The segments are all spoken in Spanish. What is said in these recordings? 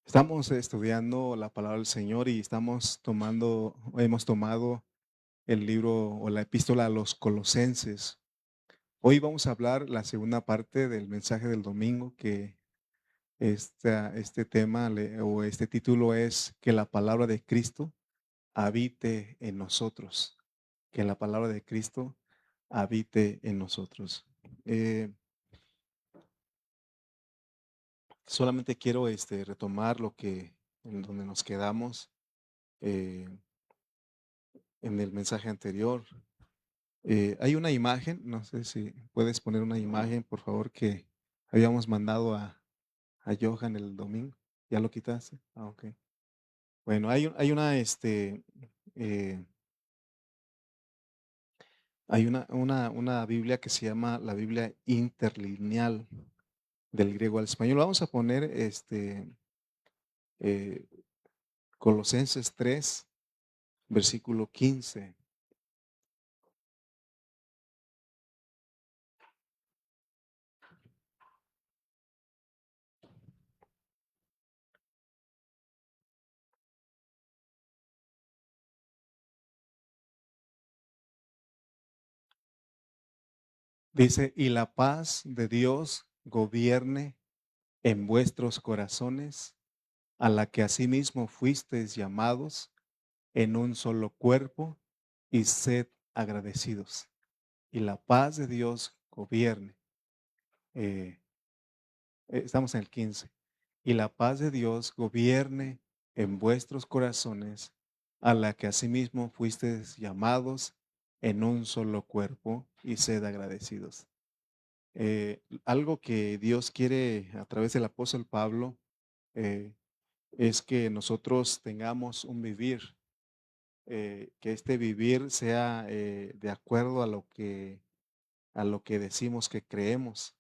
Estamos estudiando la palabra del Señor y hemos tomado el libro o la epístola a los Colosenses. Hoy vamos a hablar la segunda parte del mensaje del domingo, que este tema o este título es que la palabra de Cristo habite en nosotros. Que la palabra de Cristo habite en nosotros. Eh, Solamente quiero retomar en donde nos quedamos. eh, en el mensaje anterior. Hay una imagen, no sé si puedes poner una imagen, por favor, que habíamos mandado a Johan el domingo. ¿Ya lo quitaste? Ah, ok. Bueno, eh, hay una Biblia que se llama la Biblia interlineal del griego al español. Vamos a poner eh, Colosenses 3, versículo 15. Dice, y la paz de Dios gobierne en vuestros corazones, a la que asimismo fuisteis llamados en un solo cuerpo, y sed agradecidos. Y la paz de Dios gobierne. eh, Estamos en el 15. Y la paz de Dios gobierne en vuestros corazones, a la que asimismo fuisteis llamados en un solo cuerpo, y sed agradecidos. Algo que Dios quiere a través del apóstol Pablo, eh, es que nosotros tengamos un vivir, que este vivir sea de acuerdo a lo que decimos que creemos.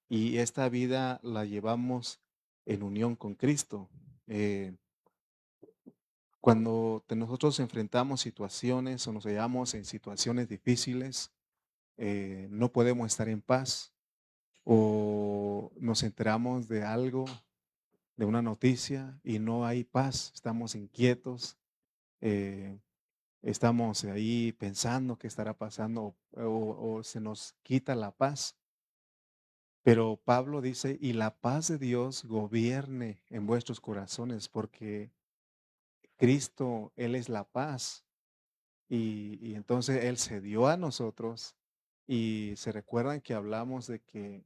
Y esta vida la llevamos en unión con Cristo. Eh, Cuando nosotros enfrentamos situaciones o nos hallamos en situaciones difíciles, no podemos estar en paz, o nos enteramos de algo, de una noticia, y no hay paz, estamos inquietos. eh, Estamos ahí pensando qué estará pasando, o se nos quita la paz. Pero Pablo dice, y la paz de Dios gobierne en vuestros corazones, porque Cristo, Él es la paz. Y entonces Él se dio a nosotros, y se recuerdan que hablamos de que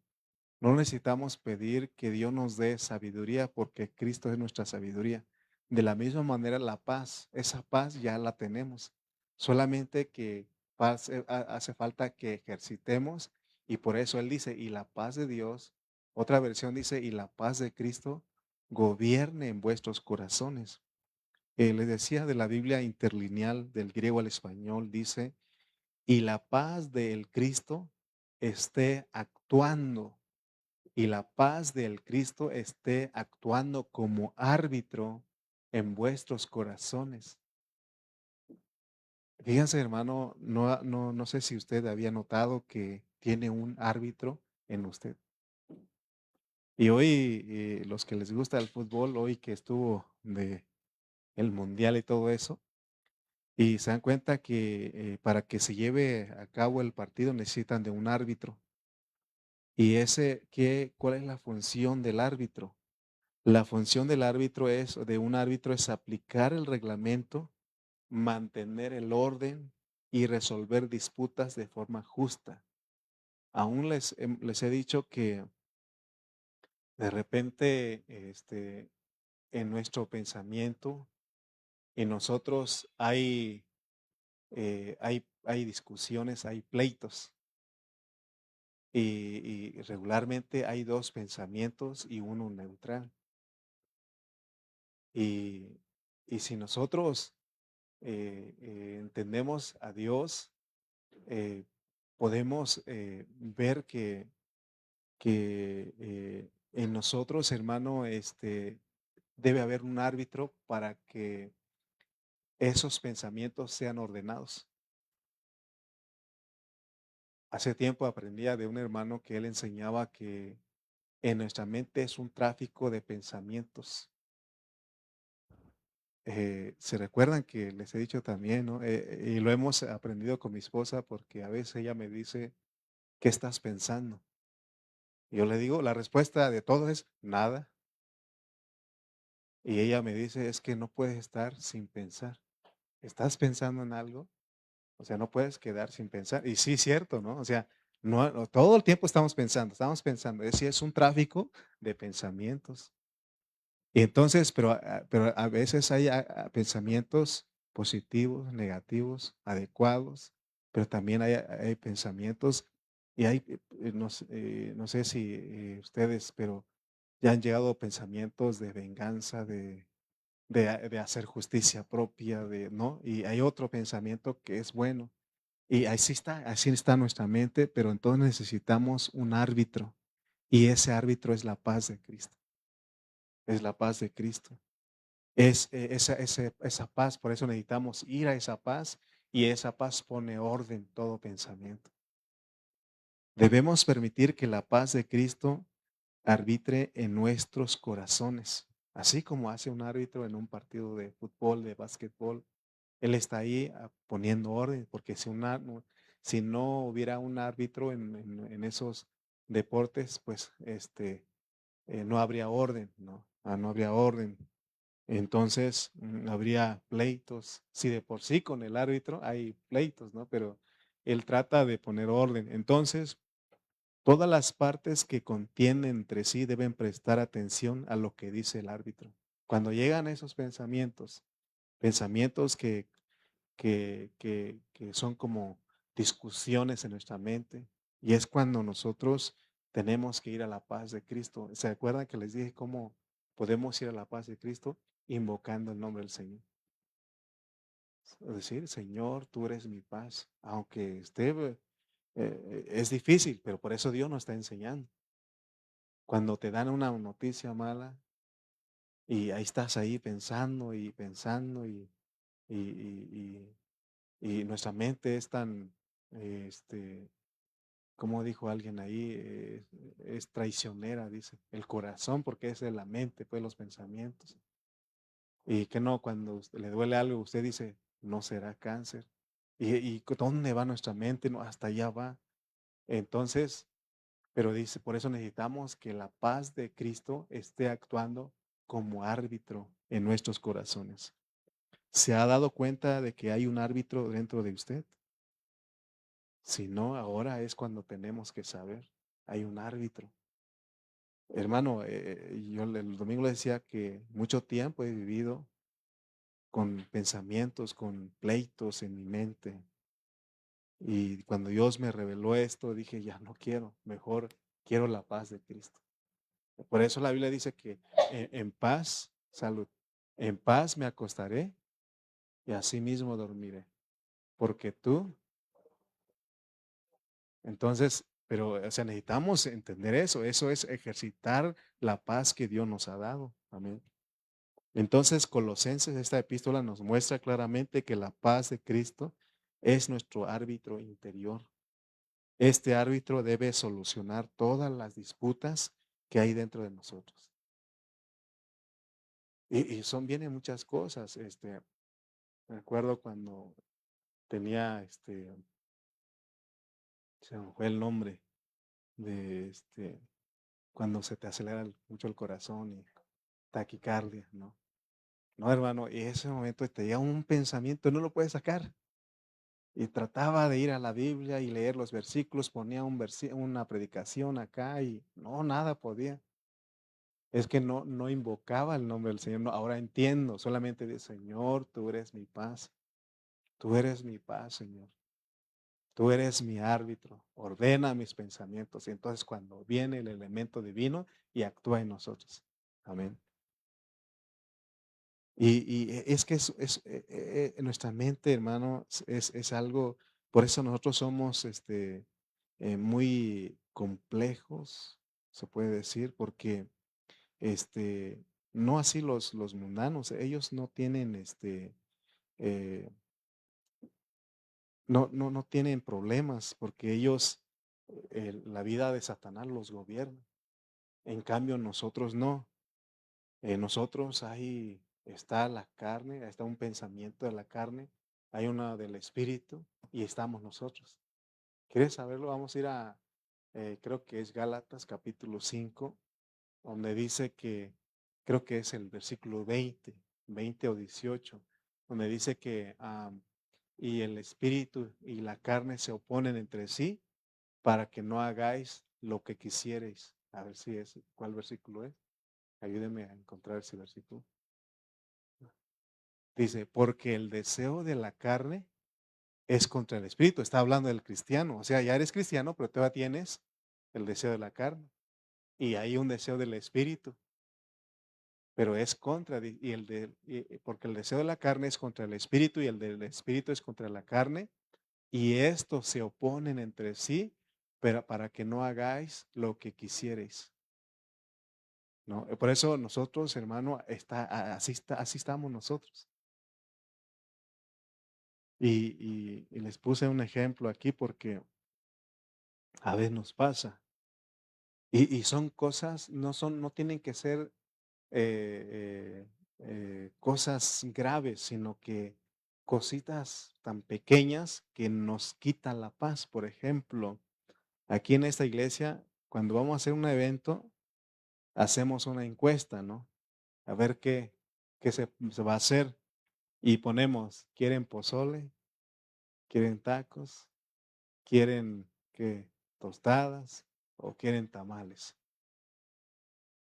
no necesitamos pedir que Dios nos dé sabiduría, porque Cristo es nuestra sabiduría. De la misma manera, la paz, esa paz ya la tenemos. Solamente que hace falta que ejercitemos, y por eso Él dice, y la paz de Dios, otra versión dice, y la paz de Cristo gobierne en vuestros corazones. Les decía de la Biblia interlineal del griego al español, dice, y la paz del Cristo esté actuando y la paz del Cristo esté actuando como árbitro en vuestros corazones. Fíjense, hermano, no sé si usted había notado que tiene un árbitro en usted. Y hoy, los que les gusta el fútbol, hoy que estuvo de el mundial y todo eso, y se dan cuenta que para que se lleve a cabo el partido necesitan de un árbitro. Y ¿cuál es la función del árbitro? La función de un árbitro es aplicar el reglamento, mantener el orden y resolver disputas de forma justa. Aún les he dicho que de repente, en nuestro pensamiento, en nosotros hay discusiones, hay pleitos, y regularmente hay dos pensamientos y uno neutral. Y, y si nosotros entendemos a Dios, eh, podemos ver que en nosotros, hermano, debe haber un árbitro para que esos pensamientos sean ordenados. Hace tiempo aprendía de un hermano que él enseñaba que en nuestra mente es un tráfico de pensamientos. se recuerdan que les he dicho también, ¿no? Y lo hemos aprendido con mi esposa porque a veces ella me dice, ¿qué estás pensando? Y yo le digo, la respuesta de todo es nada. Y ella me dice, es que no puedes estar sin pensar. ¿Estás pensando en algo? O sea, no puedes quedar sin pensar. Y sí, cierto, ¿no? O sea, no todo el tiempo estamos pensando, estamos pensando. Es decir, es un tráfico de pensamientos. Y entonces, pero a veces hay pensamientos positivos, negativos, adecuados, pero también hay pensamientos y hay, no sé si ustedes, pero ya han llegado pensamientos de venganza, de hacer justicia propia, ¿no? Y hay otro pensamiento que es bueno. Y así está nuestra mente, pero entonces necesitamos un árbitro. Y ese árbitro es la paz de Cristo. Es la paz de Cristo. Es esa paz, por eso necesitamos ir a esa paz y esa paz pone orden todo pensamiento. Debemos permitir que la paz de Cristo arbitre en nuestros corazones, así como hace un árbitro en un partido de fútbol, de básquetbol. Él está ahí poniendo orden, porque si no hubiera un árbitro en esos deportes, pues no habría orden, ¿no? No habría orden. Entonces, habría pleitos. Si de por sí con el árbitro hay pleitos, ¿no? Pero él trata de poner orden. Entonces, todas las partes que contienen entre sí deben prestar atención a lo que dice el árbitro. Cuando llegan esos pensamientos, pensamientos que son como discusiones en nuestra mente, y es cuando nosotros tenemos que ir a la paz de Cristo. ¿Se acuerdan que les dije cómo podemos ir a la paz de Cristo? Invocando el nombre del Señor. Es decir, Señor, tú eres mi paz. Aunque es difícil, pero por eso Dios nos está enseñando. Cuando te dan una noticia mala y ahí estás ahí pensando y pensando y, y- y nuestra mente es tan, como dijo alguien ahí, es traicionera, dice, el corazón, porque es de la mente, pues los pensamientos. Y que no, cuando le duele algo, usted dice, no será cáncer. ¿Y dónde va nuestra mente? No, hasta allá va. Entonces, pero dice, por eso necesitamos que la paz de Cristo esté actuando como árbitro en nuestros corazones. ¿Se ha dado cuenta de que hay un árbitro dentro de usted? Si no, ahora es cuando tenemos que saber, hay un árbitro. Hermano, yo el domingo le decía que mucho tiempo he vivido con pensamientos, con pleitos en mi mente. Y cuando Dios me reveló esto, dije, ya no quiero, mejor quiero la paz de Cristo. Por eso la Biblia dice que en paz, salud, en paz me acostaré y así mismo dormiré. Porque tú, entonces, pero o sea, necesitamos entender eso es ejercitar la paz que Dios nos ha dado. Amén. Entonces, Colosenses, esta epístola nos muestra claramente que la paz de Cristo es nuestro árbitro interior. Este árbitro debe solucionar todas las disputas que hay dentro de nosotros. Y vienen muchas cosas. Me acuerdo cuando tenía, se me fue el nombre de cuando se te acelera mucho el corazón y taquicardia, ¿no? No, hermano, y ese momento te llega un pensamiento, no lo puedes sacar. Y trataba de ir a la Biblia y leer los versículos, ponía una predicación acá y no, nada podía. Es que no invocaba el nombre del Señor. No, ahora entiendo, solamente de Señor, tú eres mi paz. Tú eres mi paz, Señor. Tú eres mi árbitro. Ordena mis pensamientos. Y entonces cuando viene el elemento divino y actúa en nosotros. Amén. Y es que nuestra mente, hermano, es algo, por eso nosotros somos muy complejos, se puede decir, porque no así los mundanos, ellos no tienen eh, no tienen problemas porque ellos, la vida de Satanás los gobierna. En cambio, nosotros no. Nosotros hay está la carne, está un pensamiento de la carne, hay una del espíritu y estamos nosotros. ¿Quieres saberlo? Vamos a ir a, creo que es Gálatas capítulo 5, donde dice que, creo que es el versículo 20 o 18, donde dice que y el espíritu y la carne se oponen entre sí para que no hagáis lo que quisierais. A ver si es, ¿cuál versículo es? Ayúdeme a encontrar ese versículo. Dice, porque el deseo de la carne es contra el espíritu. Está hablando del cristiano. O sea, ya eres cristiano, pero todavía tienes el deseo de la carne. Y hay un deseo del espíritu, pero es contra, porque el deseo de la carne es contra el espíritu y el del espíritu es contra la carne. Y estos se oponen entre sí, pero para que no hagáis lo que quisierais. ¿No? Por eso nosotros, hermano, así estamos nosotros. Y les puse un ejemplo aquí porque a veces nos pasa. Y son cosas, no tienen que ser cosas graves, sino que cositas tan pequeñas que nos quitan la paz. Por ejemplo, aquí en esta iglesia, cuando vamos a hacer un evento, hacemos una encuesta, ¿no? A ver qué se va a hacer. Y ponemos, ¿quieren pozole? ¿Quieren tacos? ¿Quieren qué? ¿Tostadas? ¿O quieren tamales?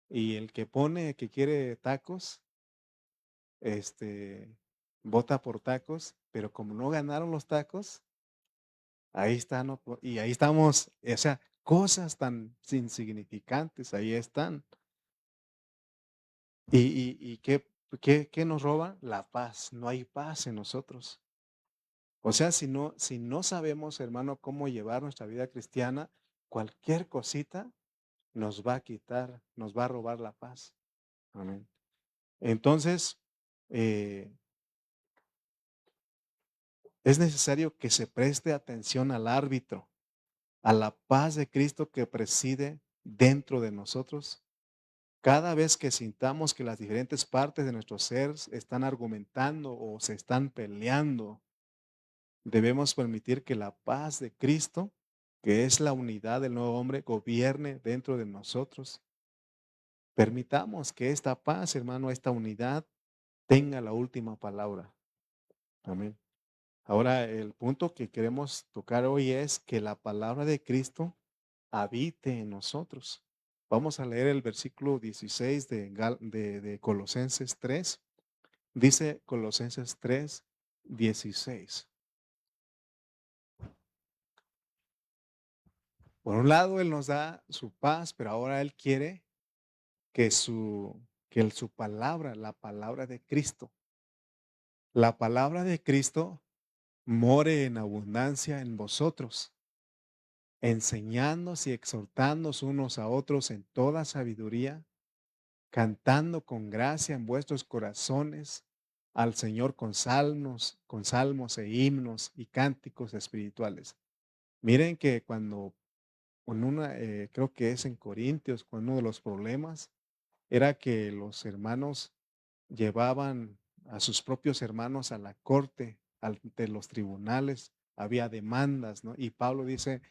Y el que pone que quiere tacos, este, vota por tacos, pero como no ganaron los tacos, ahí están, ¿no? Y ahí estamos, o sea, cosas tan insignificantes, ahí están. ¿Y qué nos roba? La paz. No hay paz en nosotros. O sea, si no sabemos, hermano, cómo llevar nuestra vida cristiana, cualquier cosita nos va a quitar, nos va a robar la paz. Amén. Entonces, eh, es necesario que se preste atención al árbitro, a la paz de Cristo que preside dentro de nosotros. Cada vez que sintamos que las diferentes partes de nuestro ser están argumentando o se están peleando, debemos permitir que la paz de Cristo, que es la unidad del nuevo hombre, gobierne dentro de nosotros. Permitamos que esta paz, hermano, esta unidad tenga la última palabra. Amén. Ahora, el punto que queremos tocar hoy es que la palabra de Cristo habite en nosotros. Vamos a leer el versículo 16 de Colosenses 3. Dice Colosenses 3, 16. Por un lado, Él nos da su paz, pero ahora Él quiere que su palabra, la palabra de Cristo, la palabra de Cristo more en abundancia en vosotros, enseñándoos y exhortándoos unos a otros en toda sabiduría, cantando con gracia en vuestros corazones al Señor con salmos e himnos y cánticos espirituales. Miren que cuando creo que es en Corintios, cuando uno de los problemas era que los hermanos llevaban a sus propios hermanos a la corte, ante los tribunales, había demandas, ¿no? Y Pablo dice,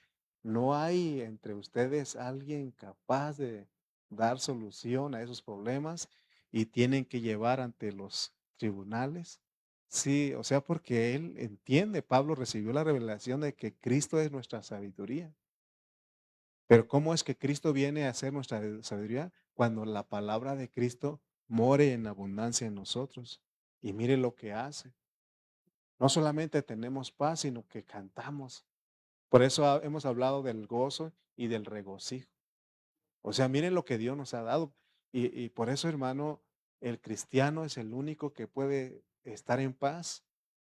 no hay entre ustedes alguien capaz de dar solución a esos problemas y tienen que llevar ante los tribunales. Sí, o sea, porque él entiende, Pablo recibió la revelación de que Cristo es nuestra sabiduría. Pero ¿cómo es que Cristo viene a ser nuestra sabiduría? Cuando la palabra de Cristo more en abundancia en nosotros. Y mire lo que hace. No solamente tenemos paz, sino que cantamos. Por eso hemos hablado del gozo y del regocijo. O sea, miren lo que Dios nos ha dado. Y por eso, hermano, el cristiano es el único que puede estar en paz,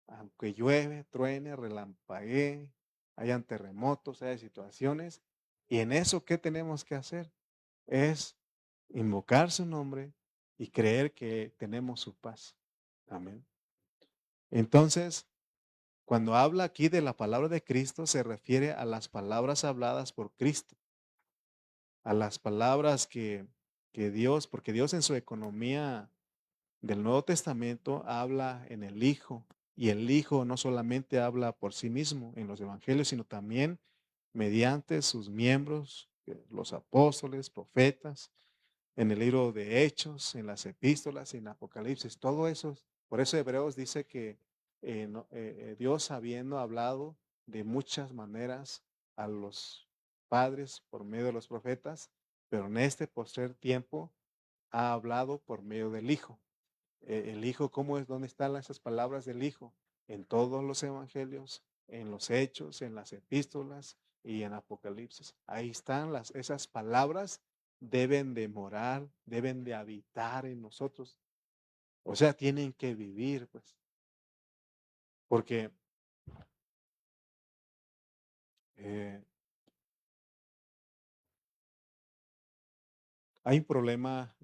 aunque llueve, truene, relampaguee, hayan terremotos, haya situaciones. Y en eso, ¿qué tenemos que hacer? Es invocar su nombre y creer que tenemos su paz. Amén. Entonces, cuando habla aquí de la palabra de Cristo, se refiere a las palabras habladas por Cristo, a las palabras que Dios, porque Dios en su economía del Nuevo Testamento habla en el Hijo. Y el Hijo no solamente habla por sí mismo en los evangelios, sino también mediante sus miembros, los apóstoles, profetas, en el libro de Hechos, en las epístolas, en Apocalipsis, todo eso. Por eso Hebreos dice que Dios, habiendo hablado de muchas maneras a los padres por medio de los profetas, pero en este postrer tiempo ha hablado por medio del Hijo. El Hijo, ¿cómo es? ¿Dónde están esas palabras del Hijo? En todos los evangelios, en los Hechos, en las epístolas y en Apocalipsis. Ahí están esas palabras, deben de morar, deben de habitar en nosotros. O sea, tienen que vivir, pues. Porque eh, hay un problema,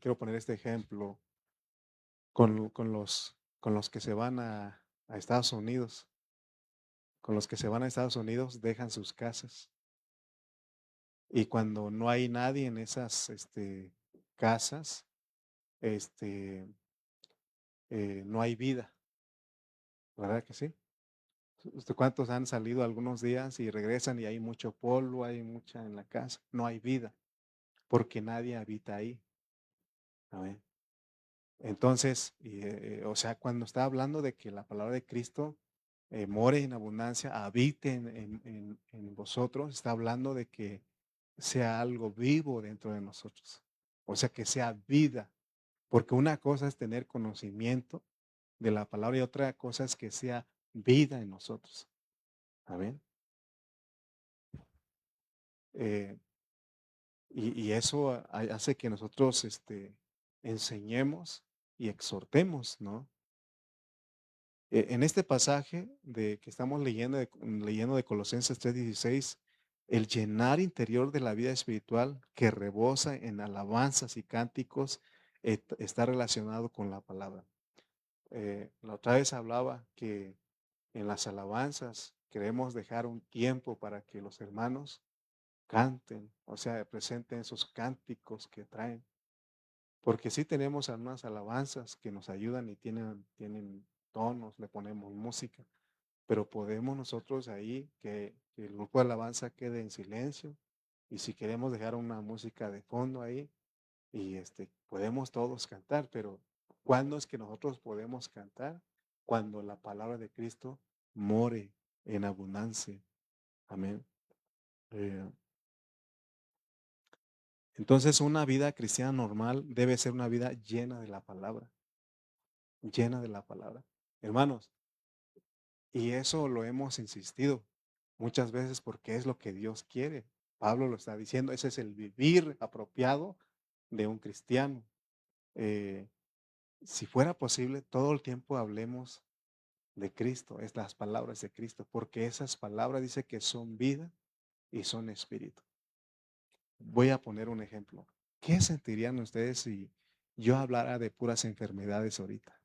quiero poner este ejemplo, con los que se van a Estados Unidos. Con los que se van a Estados Unidos dejan sus casas. Y cuando no hay nadie en esas casas, este, no hay vida, ¿verdad que sí? ¿Cuántos han salido algunos días y regresan y hay mucho polvo, hay mucha en la casa? No hay vida, porque nadie habita ahí. Amén. Entonces, o sea, cuando está hablando de que la palabra de Cristo more en abundancia, habite en vosotros, está hablando de que sea algo vivo dentro de nosotros. O sea, que sea vida. Porque una cosa es tener conocimiento de la palabra y otra cosa es que sea vida en nosotros. Amén. Eh, y eso hace que nosotros enseñemos y exhortemos, ¿no? En este pasaje que estamos leyendo de Colosenses 3:16, el llenar interior de la vida espiritual que rebosa en alabanzas y cánticos está relacionado con la palabra. La otra vez hablaba que en las alabanzas queremos dejar un tiempo para que los hermanos canten, o sea, presenten sus cánticos que traen. Porque sí tenemos algunas alabanzas que nos ayudan y tienen tonos, le ponemos música, pero podemos nosotros ahí que el grupo de alabanza quede en silencio y si queremos dejar una música de fondo ahí y podemos todos cantar, pero ¿cuándo es que nosotros podemos cantar? Cuando la palabra de Cristo more en abundancia. Amén. Eh, entonces una vida cristiana normal debe ser una vida llena de la palabra, llena de la palabra. Hermanos, y eso lo hemos insistido muchas veces porque es lo que Dios quiere. Pablo lo está diciendo, ese es el vivir apropiado de un cristiano. Eh, si fuera posible, todo el tiempo hablemos de Cristo, es las palabras de Cristo, porque esas palabras dice que son vida y son espíritu. Voy a poner un ejemplo. ¿Qué sentirían ustedes si yo hablara de puras enfermedades ahorita?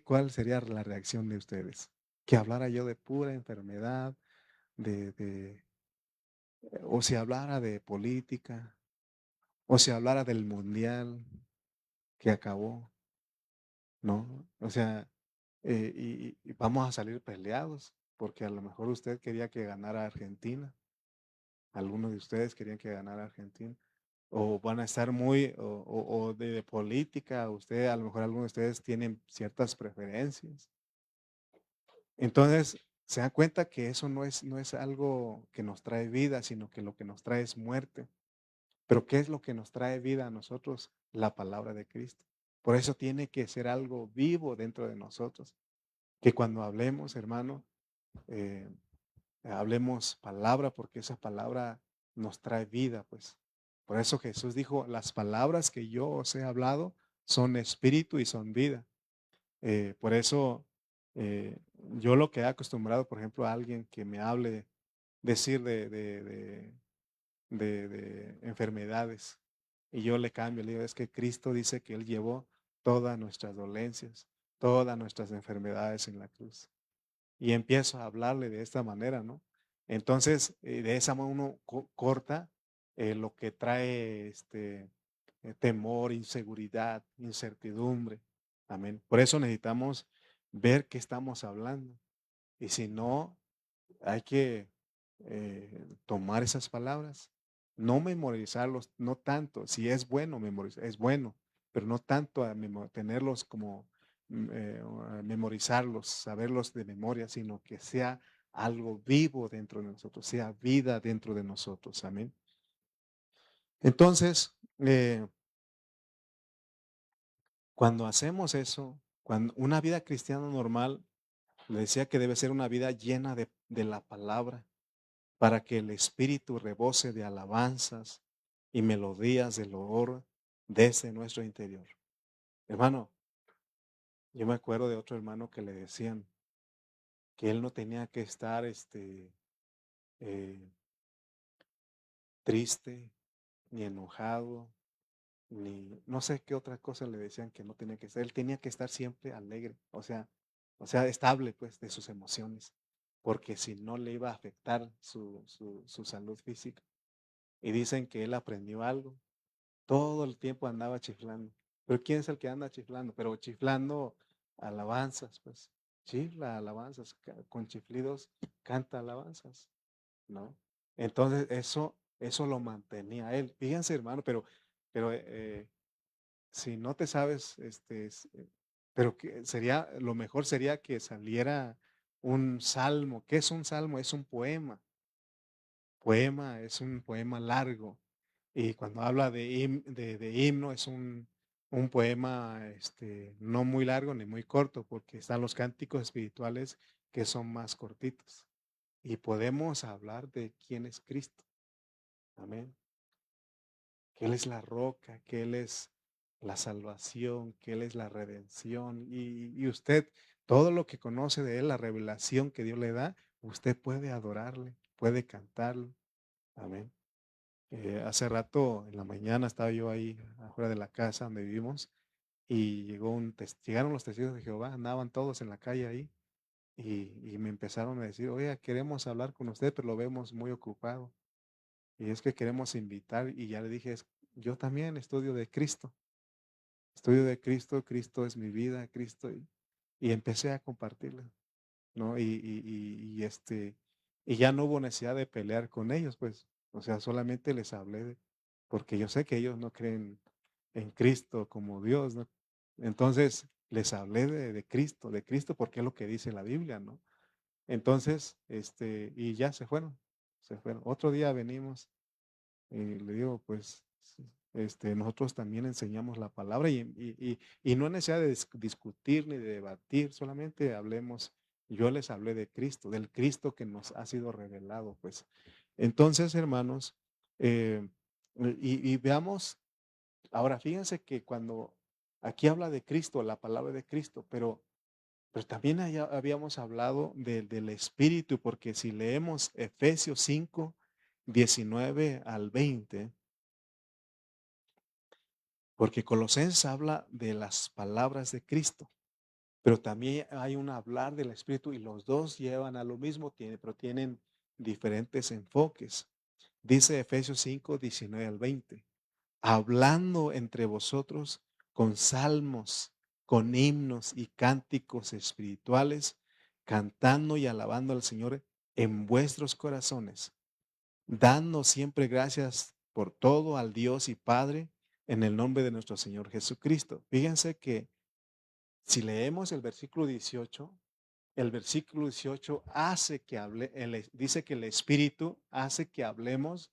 ¿Cuál sería la reacción de ustedes? Que hablara yo de pura enfermedad, o si hablara de política, o si hablara del mundial que acabó, ¿no? O sea, y vamos a salir peleados, porque a lo mejor usted quería que ganara Argentina, algunos de ustedes querían que ganara Argentina, o van a estar o de política, usted, a lo mejor algunos de ustedes tienen ciertas preferencias. Entonces, se dan cuenta que eso no es algo que nos trae vida, sino que lo que nos trae es muerte. Pero ¿qué es lo que nos trae vida a nosotros? La palabra de Cristo. Por eso tiene que ser algo vivo dentro de nosotros. Que cuando hablemos, hermano, eh, hablemos palabra, porque esa palabra nos trae vida, pues. Por eso Jesús dijo, las palabras que yo os he hablado son espíritu y son vida. Por eso yo lo que he acostumbrado, por ejemplo, a alguien que me hable, decir de enfermedades. Y yo le cambio, le digo, es que Cristo dice que Él llevó todas nuestras dolencias, todas nuestras enfermedades en la cruz. Y empiezo a hablarle de esta manera, ¿no? Entonces, de esa manera uno corta lo que trae temor, inseguridad, incertidumbre. Amén. Por eso necesitamos ver qué estamos hablando. Y si no, hay que tomar esas palabras, no memorizarlos, no tanto. Si es bueno memorizar, es bueno, pero no tanto a tenerlos como a memorizarlos, saberlos de memoria, sino que sea algo vivo dentro de nosotros, sea vida dentro de nosotros. Amén. Entonces, cuando hacemos eso, cuando una vida cristiana normal, le decía que debe ser una vida llena de la palabra, para que el espíritu rebose de alabanzas y melodías del loor desde nuestro interior. Hermano, yo me acuerdo de otro hermano que le decían que él no tenía que estar eh, triste, ni enojado, ni no sé qué otra cosa le decían que no tenía que estar. Él tenía que estar siempre alegre, o sea, estable pues de sus emociones, porque si no le iba a afectar su salud física. Y dicen que él aprendió algo. Todo el tiempo andaba chiflando. Pero ¿quién es el que anda chiflando? Pero chiflando alabanzas, pues. Chifla alabanzas, con chiflidos canta alabanzas, ¿no? Entonces eso lo mantenía a él. Fíjense, hermano, pero si no te sabes, pero que sería, lo mejor sería que saliera un salmo. ¿Qué es un salmo? Es un poema. Poema es un poema largo. Y cuando habla de himno, es un poema no muy largo ni muy corto, porque están los cánticos espirituales que son más cortitos. Y podemos hablar de quién es Cristo. Amén. Que Él es la roca, que Él es la salvación, que Él es la redención. Y usted, todo lo que conoce de Él, la revelación que Dios le da, usted puede adorarle, puede cantarlo. Amén. Hace rato en la mañana estaba yo ahí afuera de la casa donde vivimos y llegaron los testigos de Jehová, andaban todos en la calle ahí y me empezaron a decir, oiga, queremos hablar con usted, pero lo vemos muy ocupado. Y es que queremos invitar y ya le dije, yo también estudio de Cristo, Cristo es mi vida, Cristo, y empecé a compartirle, ¿no? Y ya no hubo necesidad de pelear con ellos, pues, o sea, solamente les hablé, porque yo sé que ellos no creen en Cristo como Dios, ¿no? Entonces, les hablé de Cristo, porque es lo que dice la Biblia, ¿no? Entonces, y ya se fueron. Otro día venimos y le digo, pues, nosotros también enseñamos la palabra y no es necesidad de discutir ni de debatir, solamente hablemos. Yo les hablé de Cristo, del Cristo que nos ha sido revelado, pues. Entonces, hermanos, eh, y veamos, ahora fíjense que cuando aquí habla de Cristo, la palabra de Cristo, pero también habíamos hablado del Espíritu, porque si leemos Efesios 5, 19 al 20, porque Colosenses habla de las palabras de Cristo, pero también hay un hablar del Espíritu y los dos llevan a lo mismo, pero tienen diferentes enfoques. Dice Efesios 5, 19 al 20, hablando entre vosotros con salmos, con himnos y cánticos espirituales, cantando y alabando al Señor en vuestros corazones, dando siempre gracias por todo al Dios y Padre en el nombre de nuestro Señor Jesucristo. Fíjense que si leemos el versículo 18 hace que dice que el Espíritu hace que hablemos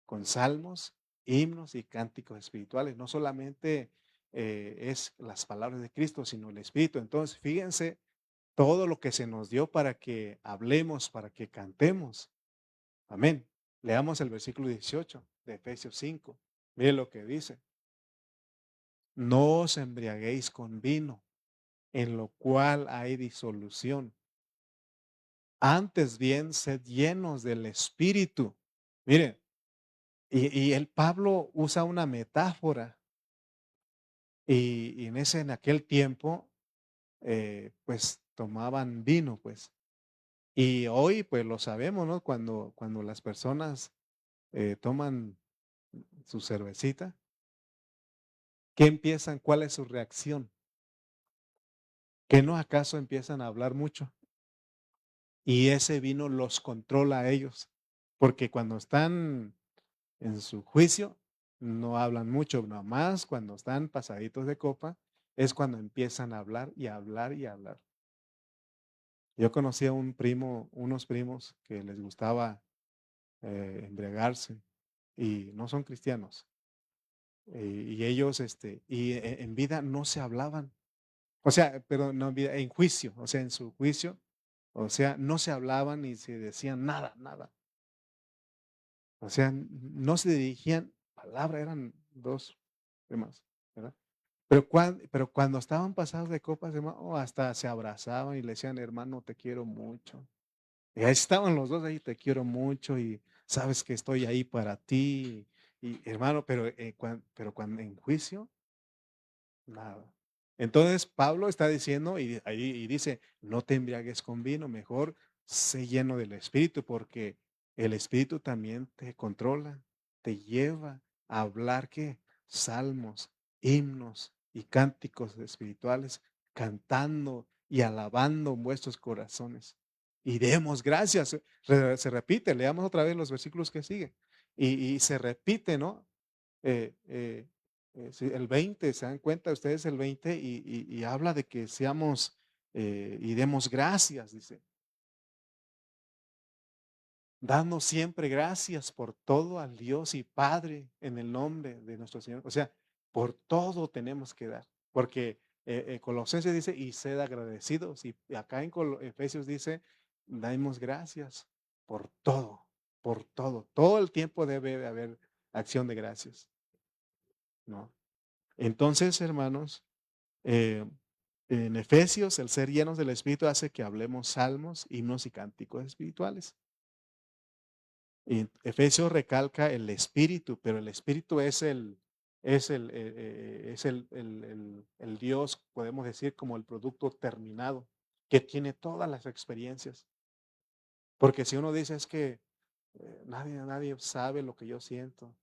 con salmos, himnos y cánticos espirituales. No solamente es las palabras de Cristo, sino el Espíritu. Entonces, fíjense todo lo que se nos dio para que hablemos, para que cantemos. Amén. Leamos el versículo 18 de Efesios 5. Mire lo que dice. No os embriaguéis con vino, en lo cual hay disolución. Antes bien, sed llenos del Espíritu. Mire, y el Pablo usa una metáfora. Y en aquel tiempo, pues tomaban vino, pues. Y hoy, pues lo sabemos, ¿no? Cuando las personas toman su cervecita, ¿qué empiezan? ¿Cuál es su reacción? ¿Que no acaso empiezan a hablar mucho? Y ese vino los controla a ellos, porque cuando están en su juicio, no hablan mucho, nomás cuando están pasaditos de copa, es cuando empiezan a hablar y a hablar y a hablar. Yo conocí a unos primos que les gustaba embriagarse y no son cristianos. Y ellos, en vida no se hablaban. O sea, pero no en vida, en juicio, o sea, en su juicio, o sea, no se hablaban ni se decían nada, nada. O sea, no se dirigían palabra, eran dos demás, ¿verdad? Pero cuando estaban pasados de copas, hermano, hasta se abrazaban y le decían, hermano, te quiero mucho. Y ahí estaban los dos ahí, te quiero mucho y sabes que estoy ahí para ti. Y hermano, pero cuando en juicio, nada. Entonces Pablo está diciendo y dice, no te embriagues con vino, mejor sé lleno del Espíritu, porque el Espíritu también te controla, te lleva a hablar ¿qué? Salmos, himnos y cánticos espirituales, cantando y alabando en vuestros corazones. Y demos gracias. Se repite, leamos otra vez los versículos que siguen. Y se repite, ¿no? Eh, eh, sí, el 20, ¿se dan cuenta ustedes el 20? Y habla de que seamos y demos gracias, dice. Dando siempre gracias por todo al Dios y Padre en el nombre de nuestro Señor. O sea, por todo tenemos que dar. Porque Colosenses dice, y sed agradecidos. Y acá en Efesios dice, damos gracias por todo, por todo. Todo el tiempo debe haber acción de gracias, ¿no? Entonces, hermanos, Eh, en Efesios, el ser llenos del Espíritu hace que hablemos salmos, himnos y cánticos espirituales. Y Efesios recalca el Espíritu, pero el Espíritu es el Dios, podemos decir, como el producto terminado, que tiene todas las experiencias. Porque si uno dice es que nadie sabe lo que yo siento.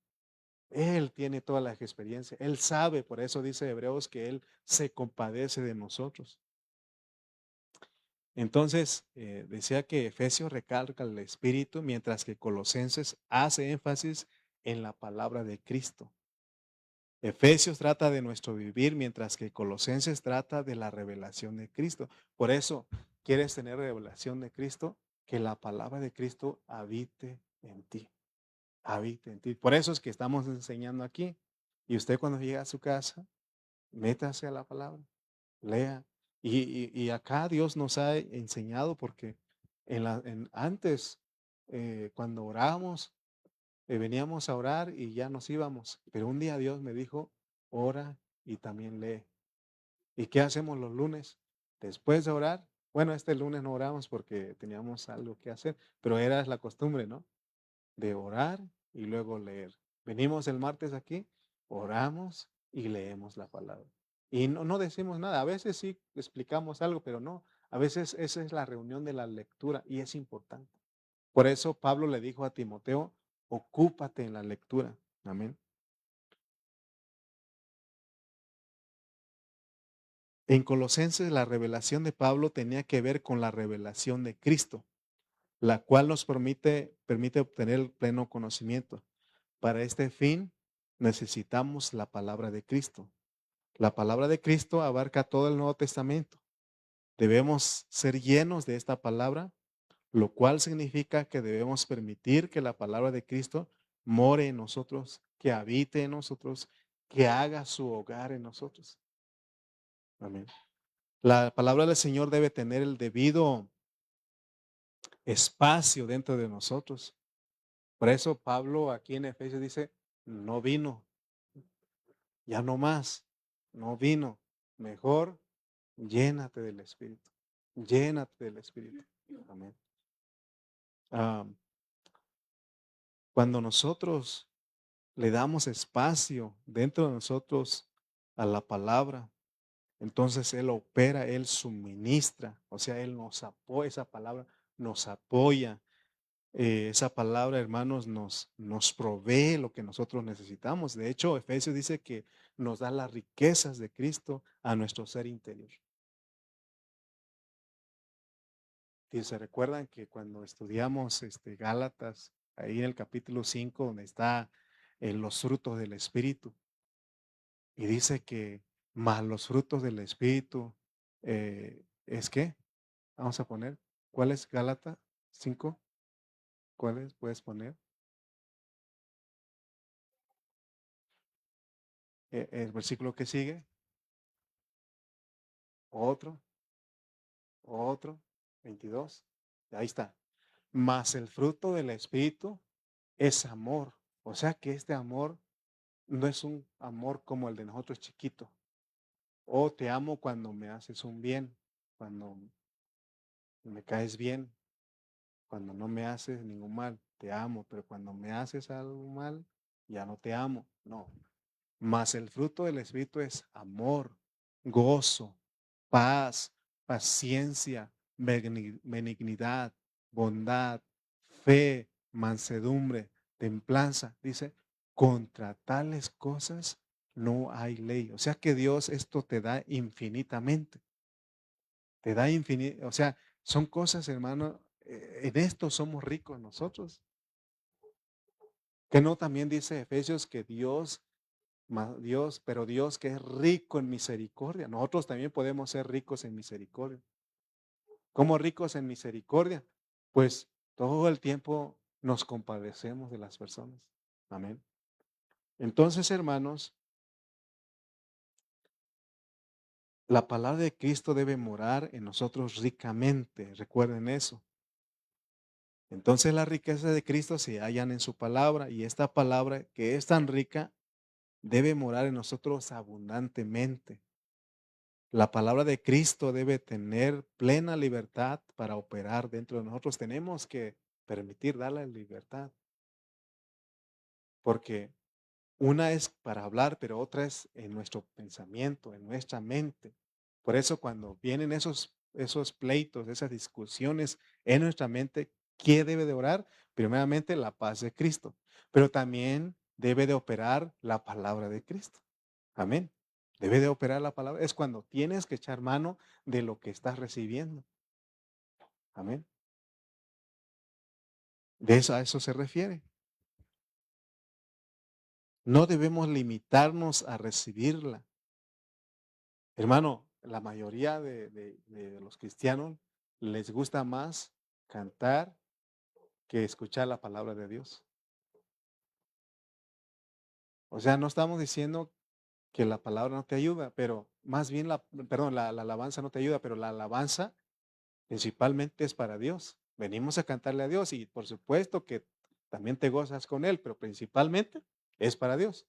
Él tiene todas las experiencias. Él sabe, por eso dice Hebreos que Él se compadece de nosotros. Entonces, decía que Efesios recalca el Espíritu, mientras que Colosenses hace énfasis en la palabra de Cristo. Efesios trata de nuestro vivir, mientras que Colosenses trata de la revelación de Cristo. Por eso, ¿quieres tener revelación de Cristo? Que la palabra de Cristo habite en ti. Habite en ti. Por eso es que estamos enseñando aquí. Y usted cuando llega a su casa, métase a la palabra. Lea. Y acá Dios nos ha enseñado porque antes, cuando orábamos, veníamos a orar y ya nos íbamos. Pero un día Dios me dijo, ora y también lee. ¿Y qué hacemos los lunes? Después de orar, bueno, este lunes no oramos porque teníamos algo que hacer, pero era la costumbre, ¿no? De orar y luego leer. Venimos el martes aquí, oramos y leemos la palabra. Y no decimos nada. A veces sí explicamos algo, pero no. A veces esa es la reunión de la lectura y es importante. Por eso Pablo le dijo a Timoteo, ocúpate en la lectura. Amén. En Colosenses la revelación de Pablo tenía que ver con la revelación de Cristo, la cual nos permite obtener el pleno conocimiento. Para este fin necesitamos la palabra de Cristo. La palabra de Cristo abarca todo el Nuevo Testamento. Debemos ser llenos de esta palabra, lo cual significa que debemos permitir que la palabra de Cristo more en nosotros, que habite en nosotros, que haga su hogar en nosotros. Amén. La palabra del Señor debe tener el debido espacio dentro de nosotros. Por eso Pablo aquí en Efesios dice, no vino, ya no más, no vino, mejor llénate del Espíritu, llénate del Espíritu. Amén. Ah, cuando nosotros le damos espacio dentro de nosotros a la palabra, entonces Él opera, Él suministra, o sea, Él nos apoya, esa palabra nos apoya, Esa palabra, hermanos, nos provee lo que nosotros necesitamos. De hecho, Efesios dice que nos da las riquezas de Cristo a nuestro ser interior. Y se recuerdan que cuando estudiamos Gálatas, ahí en el capítulo 5 donde está los frutos del Espíritu, y dice que más los frutos del Espíritu, ¿es qué? Vamos a poner, ¿cuál es Gálatas 5? ¿Cuál es? ¿Puedes poner? El versículo que sigue, otro, otro, 22, ahí está. Mas el fruto del Espíritu es amor. O sea que este amor no es un amor como el de nosotros chiquito. Oh, te amo cuando me haces un bien, cuando me caes bien, cuando no me haces ningún mal, te amo, pero cuando me haces algo mal, ya no te amo. No. Mas el fruto del Espíritu es amor, gozo, paz, paciencia, benignidad, bondad, fe, mansedumbre, templanza. Dice, contra tales cosas no hay ley. O sea que Dios esto te da infinitamente. Te da infinito. O sea, son cosas, hermano, en esto somos ricos nosotros. Que no también dice Efesios que Dios, pero Dios que es rico en misericordia. Nosotros también podemos ser ricos en misericordia. ¿Cómo ricos en misericordia? Pues todo el tiempo nos compadecemos de las personas. Amén. Entonces, hermanos, la palabra de Cristo debe morar en nosotros ricamente. Recuerden eso. Entonces las riquezas de Cristo se hallan en su palabra y esta palabra que es tan rica debe morar en nosotros abundantemente. La palabra de Cristo debe tener plena libertad para operar dentro de nosotros. Tenemos que permitir darle libertad, porque una es para hablar, pero otra es en nuestro pensamiento, en nuestra mente. Por eso cuando vienen esos pleitos, esas discusiones en nuestra mente, ¿qué debe de orar? Primeramente la paz de Cristo, pero también debe de operar la palabra de Cristo. Amén. Debe de operar la palabra. Es cuando tienes que echar mano de lo que estás recibiendo. Amén. De eso a eso se refiere. No debemos limitarnos a recibirla. Hermano, la mayoría de los cristianos les gusta más cantar que escuchar la palabra de Dios. O sea, no estamos diciendo que la palabra no te ayuda, pero más bien la alabanza no te ayuda, pero la alabanza principalmente es para Dios. Venimos a cantarle a Dios y por supuesto que también te gozas con Él, pero principalmente es para Dios.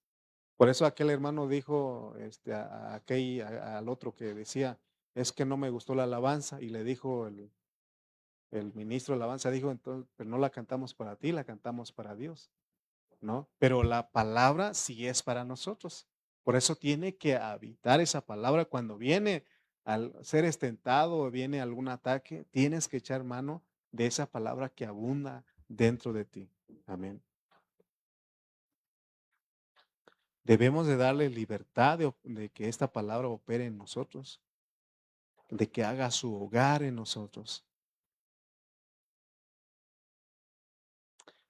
Por eso aquel hermano dijo al otro que decía, es que no me gustó la alabanza y le dijo el ministro de alabanza, dijo, entonces, pero no la cantamos para ti, la cantamos para Dios, ¿no? Pero la palabra sí es para nosotros. Por eso tiene que habitar esa palabra cuando viene al ser estentado o viene algún ataque, tienes que echar mano de esa palabra que abunda dentro de ti. Amén. Debemos de darle libertad de que esta palabra opere en nosotros, de que haga su hogar en nosotros.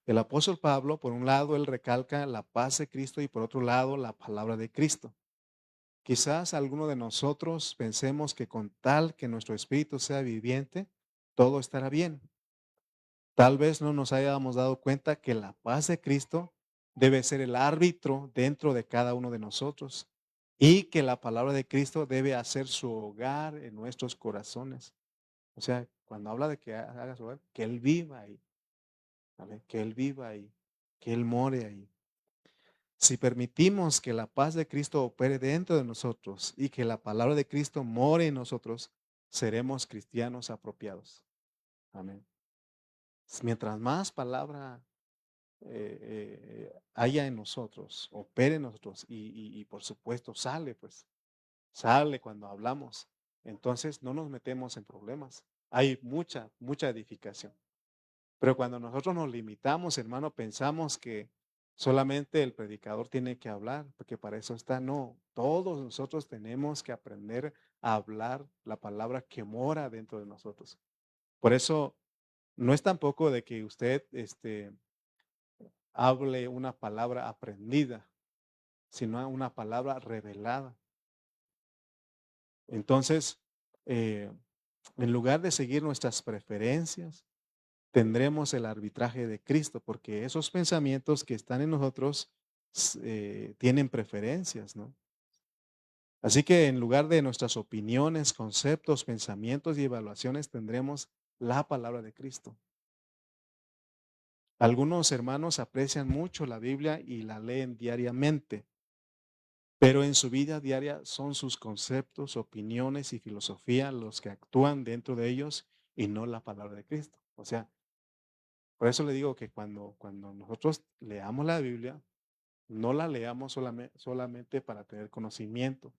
El apóstol Pablo, por un lado, él recalca la paz de Cristo y por otro lado, la palabra de Cristo. Quizás alguno de nosotros pensemos que con tal que nuestro espíritu sea viviente, todo estará bien. Tal vez no nos hayamos dado cuenta que la paz de Cristo debe ser el árbitro dentro de cada uno de nosotros y que la palabra de Cristo debe hacer su hogar en nuestros corazones. O sea, cuando habla de que haga su hogar, que Él viva ahí, ¿vale? Que Él viva ahí, que Él more ahí. Si permitimos que la paz de Cristo opere dentro de nosotros y que la palabra de Cristo more en nosotros, seremos cristianos apropiados. Amén. Mientras más palabra haya en nosotros, opere en nosotros y por supuesto sale cuando hablamos. Entonces no nos metemos en problemas. Hay mucha edificación. Pero cuando nosotros nos limitamos, hermano, pensamos que solamente el predicador tiene que hablar, porque para eso está. No, todos nosotros tenemos que aprender a hablar la palabra que mora dentro de nosotros. Por eso no es tampoco de que usted hable una palabra aprendida, sino una palabra revelada. Entonces, eh, en lugar de seguir nuestras preferencias, tendremos el arbitraje de Cristo, porque esos pensamientos que están en nosotros tienen preferencias, ¿no? Así que en lugar de nuestras opiniones, conceptos, pensamientos y evaluaciones, tendremos la palabra de Cristo. Algunos hermanos aprecian mucho la Biblia y la leen diariamente, pero en su vida diaria son sus conceptos, opiniones y filosofía los que actúan dentro de ellos y no la palabra de Cristo. O sea, por eso le digo que cuando nosotros leamos la Biblia, no la leamos solamente para tener conocimiento,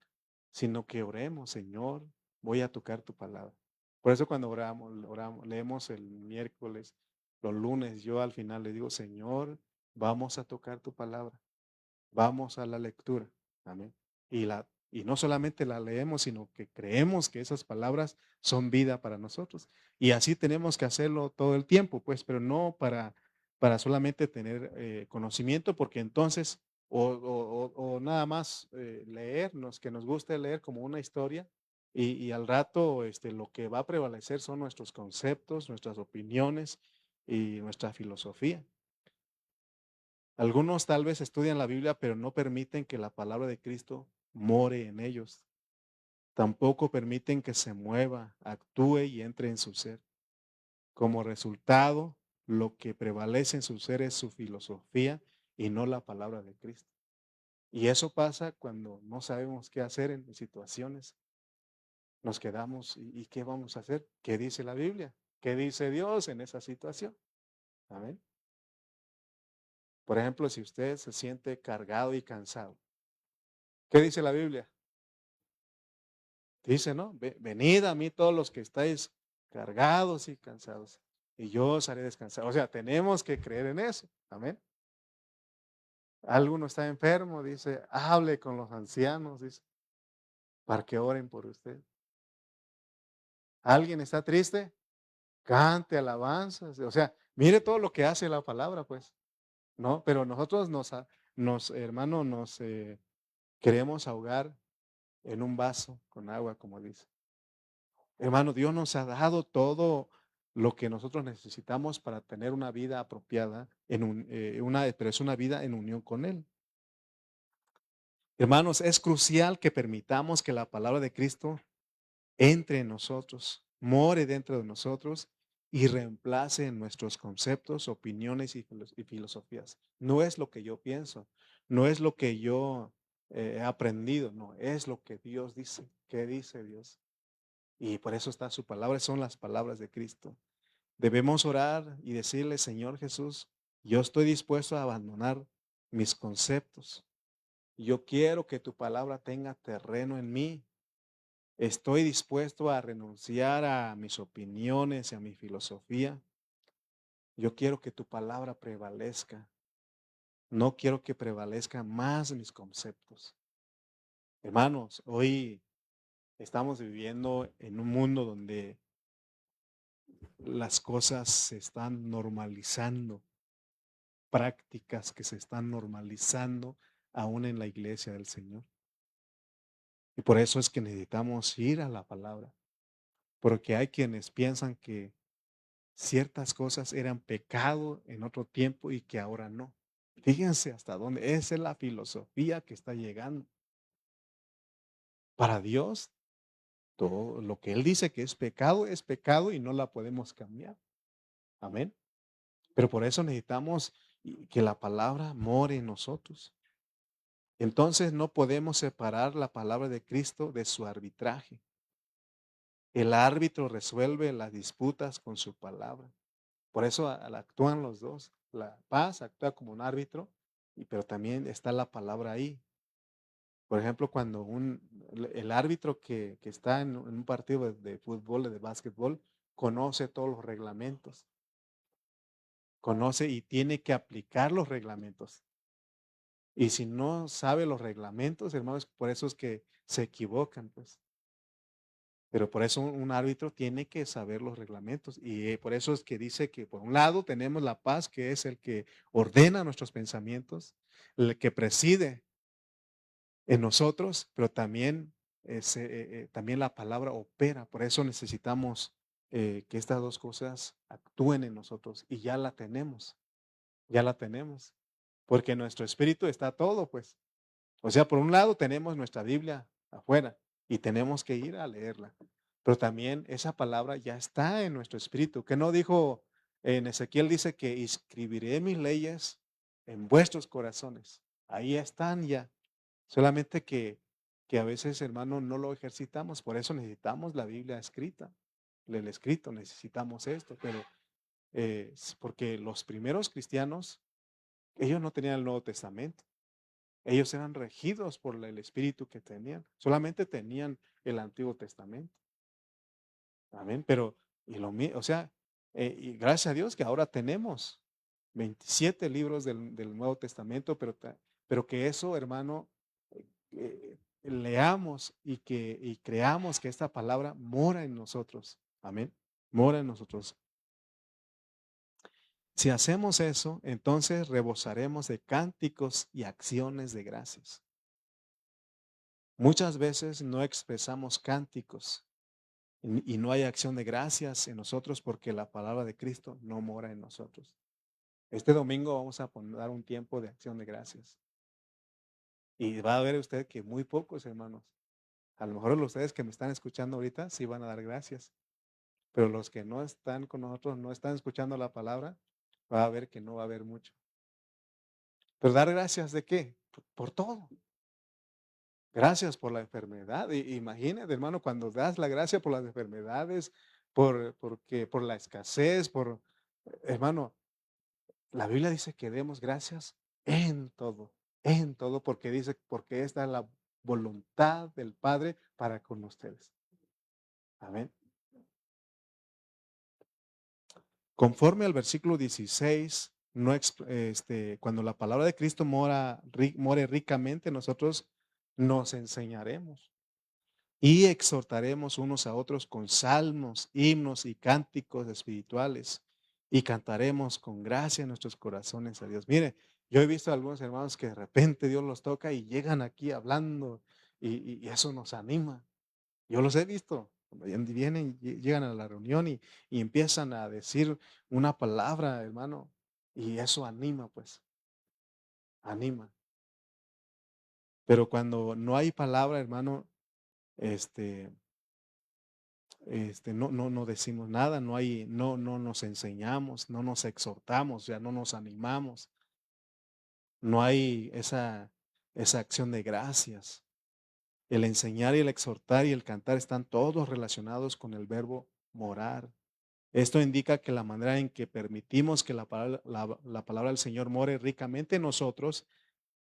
sino que oremos, Señor, voy a tocar tu palabra. Por eso cuando leemos el miércoles, los lunes, yo al final le digo, Señor, vamos a tocar tu palabra, vamos a la lectura. Amén. Y no solamente la leemos, sino que creemos que esas palabras son vida para nosotros. Y así tenemos que hacerlo todo el tiempo, pues, pero no para solamente tener conocimiento, porque entonces, o nada más leernos, que nos guste leer como una historia, y al rato lo que va a prevalecer son nuestros conceptos, nuestras opiniones y nuestra filosofía. Algunos tal vez estudian la Biblia, pero no permiten que la palabra de Cristo more en ellos. Tampoco permiten que se mueva, actúe y entre en su ser. Como resultado, lo que prevalece en su ser es su filosofía y no la palabra de Cristo. Y eso pasa cuando no sabemos qué hacer en situaciones. Nos quedamos, ¿y qué vamos a hacer? ¿Qué dice la Biblia? ¿Qué dice Dios en esa situación? Amén. Por ejemplo, si usted se siente cargado y cansado, ¿qué dice la Biblia? Dice, ¿no? Venid a mí todos los que estáis cargados y cansados, y yo os haré descansar. O sea, tenemos que creer en eso. Amén. Alguno está enfermo, dice, hable con los ancianos, dice, para que oren por usted. ¿Alguien está triste? Cante alabanzas. O sea, mire todo lo que hace la palabra, pues, ¿no? Pero nosotros hermano, nos queremos ahogar en un vaso con agua, como dice. Hermano, Dios nos ha dado todo lo que nosotros necesitamos para tener una vida apropiada, pero es una vida en unión con Él. Hermanos, es crucial que permitamos que la palabra de Cristo entre en nosotros, more dentro de nosotros y reemplace nuestros conceptos, opiniones y filosofías. No es lo que yo pienso, no es lo que yo he aprendido, no, es lo que Dios dice. ¿Qué dice Dios? Y por eso está su palabra, son las palabras de Cristo. Debemos orar y decirle, Señor Jesús, yo estoy dispuesto a abandonar mis conceptos. Yo quiero que tu palabra tenga terreno en mí. Estoy dispuesto a renunciar a mis opiniones y a mi filosofía. Yo quiero que tu palabra prevalezca. No quiero que prevalezcan más mis conceptos. Hermanos, hoy estamos viviendo en un mundo donde las cosas se están normalizando, prácticas que se están normalizando aún en la iglesia del Señor. Y por eso es que necesitamos ir a la palabra, porque hay quienes piensan que ciertas cosas eran pecado en otro tiempo y que ahora no. Fíjense hasta dónde. Esa es la filosofía que está llegando. Para Dios, todo lo que Él dice que es pecado y no la podemos cambiar. Amén. Pero por eso necesitamos que la palabra more en nosotros. Entonces no podemos separar la palabra de Cristo de su arbitraje. El árbitro resuelve las disputas con su palabra. Por eso actúan los dos. La paz actúa como un árbitro, pero también está la palabra ahí. Por ejemplo, cuando el árbitro que está en un partido de fútbol, de básquetbol, conoce todos los reglamentos. conoce y tiene que aplicar los reglamentos. Y si no sabe los reglamentos, hermanos, por eso es que se equivocan, pues. Pero por eso un árbitro tiene que saber los reglamentos. Y por eso es que dice que por un lado tenemos la paz, que es el que ordena nuestros pensamientos, el que preside en nosotros, pero también, también la palabra opera. Por eso necesitamos que estas dos cosas actúen en nosotros. Y ya la tenemos. Porque nuestro espíritu está todo, pues. O sea, por un lado tenemos nuestra Biblia afuera y tenemos que ir a leerla. Pero también esa palabra ya está en nuestro espíritu. Que no dijo, en Ezequiel dice que escribiré mis leyes en vuestros corazones. Ahí están ya. Solamente que a veces, hermano, no lo ejercitamos. Por eso necesitamos la Biblia escrita. El escrito, necesitamos esto. Pero porque los primeros cristianos, ellos no tenían el Nuevo Testamento. Ellos eran regidos por el espíritu que tenían. Solamente tenían el Antiguo Testamento. Amén. Pero, o sea, y gracias a Dios que ahora tenemos 27 libros del Nuevo Testamento, pero que eso, hermano, leamos y creamos que esta palabra mora en nosotros. Amén. Mora en nosotros. Si hacemos eso, entonces rebosaremos de cánticos y acciones de gracias. Muchas veces no expresamos cánticos y no hay acción de gracias en nosotros porque la palabra de Cristo no mora en nosotros. Este domingo vamos a dar un tiempo de acción de gracias. Y va a ver usted que muy pocos, hermanos, a lo mejor ustedes que me están escuchando ahorita sí van a dar gracias, pero los que no están con nosotros, no están escuchando la palabra, va a ver que no va a haber mucho. Pero dar gracias ¿de qué? Por todo. Gracias por la enfermedad. Imagínate, hermano, cuando das la gracia por las enfermedades, por la escasez, hermano, la Biblia dice que demos gracias en todo, porque dice, porque esta es la voluntad del Padre para con ustedes. Amén. Conforme al versículo 16, cuando la palabra de Cristo more ricamente, nosotros nos enseñaremos. Y exhortaremos unos a otros con salmos, himnos y cánticos espirituales. Y cantaremos con gracia en nuestros corazones a Dios. Mire, yo he visto a algunos hermanos que de repente Dios los toca y llegan aquí hablando y eso nos anima. Yo los he visto. Cuando vienen, llegan a la reunión y empiezan a decir una palabra, hermano, y eso anima, pues, anima. Pero cuando no hay palabra, hermano, este, no decimos nada, no nos enseñamos, no nos exhortamos, ya no nos animamos, no hay esa acción de gracias. El enseñar y el exhortar y el cantar están todos relacionados con el verbo morar. Esto indica que la manera en que permitimos que la palabra del Señor more ricamente en nosotros